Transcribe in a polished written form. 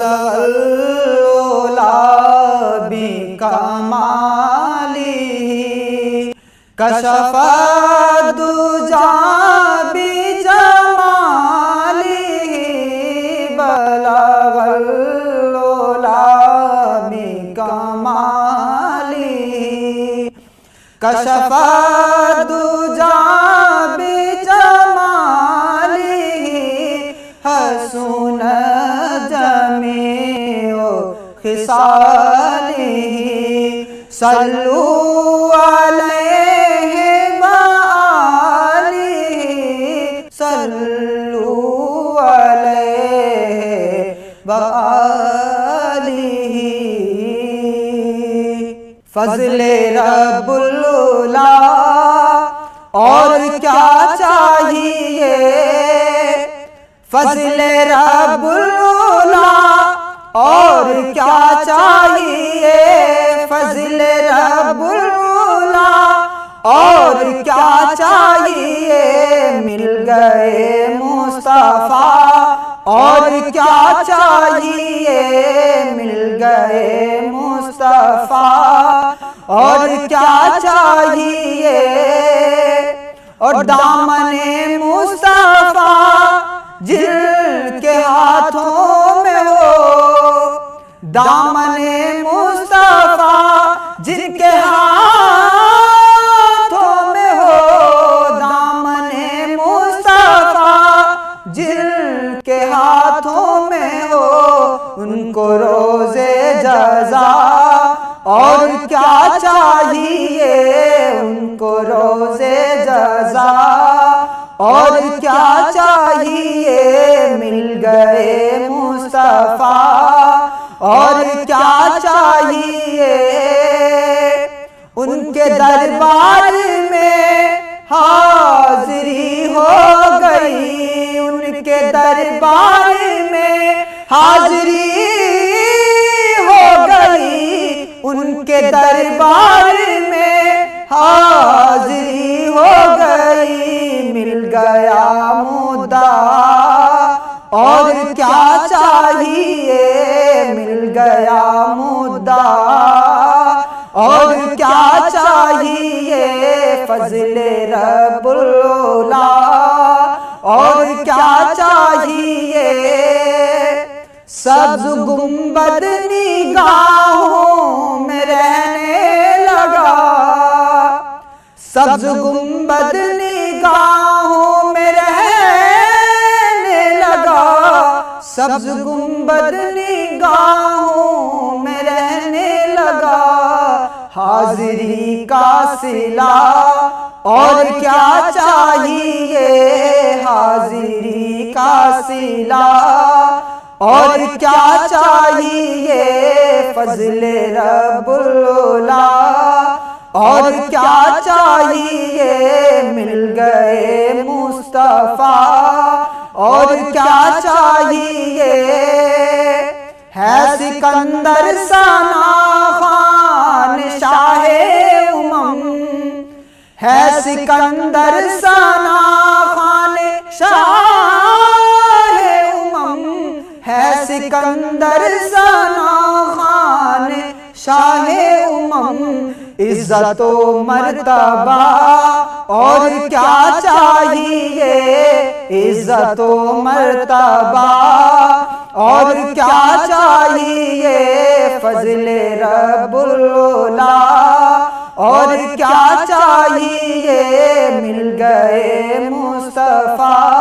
العلا بکمالہ کشف الدجی بجمالہ بلغ العلا بکمالہ کشف الدجی بجمالہ حسن جمیع خصالہ صلو علیہ وآلہ صلو علیہ وآلہ فضل رب العلا اور کیا چاہیے فضل رب العلا اور کیا چاہیے فضل رب العلا اور کیا چاہیے مل گئے مصطفیٰ اور کیا چاہیے مل گئے مصطفیٰ اور کیا چاہیے اور دامن مصطفیٰ جن کے ہاتھوں میں ہو دامن مصطفیٰ جن کے ہاتھوں میں ہو دامن مصطفیٰ جن کے ہاتھوں میں ہو ان کو روز جزا اور کیا چاہیے ان کو روز جزا اور کیا چاہیے مل گئے مصطفیٰ اور کیا چاہیے ان کے دربار میں حاضری ہو گئی ان کے دربار میں حاضری ہو گئی ان کے دربار میں حاضری ہو گئی مل گیا مدعا اور کیا چاہیے مل گیا مدعا اور کیا چاہیے فضل رب العلا اور کیا چاہیے سبز گنبد نگاہوں میں رہنے لگا سبز گنبد نگاہوں میں رہنے لگا سبز گنبد نگاہوں میں رہنے لگا حاضری کا صلہ اور کیا چاہیے حاضری کا صلہ اور کیا چاہیے فضل رب العلا اور کیا چاہیے مل گئے مصطفیٰ اور کیا چاہیے ہے سکندر ثنا خوان شاہ امم ہے سکندر ثنا خوان شاہ امم ہے سکندر ثنا خوان شاہ امم عزت و مرتبہ اور کیا چاہیے عزت و مرتبہ اور کیا چاہیے فضل رب العلا اور کیا چاہیے مل گئے مصطفیٰ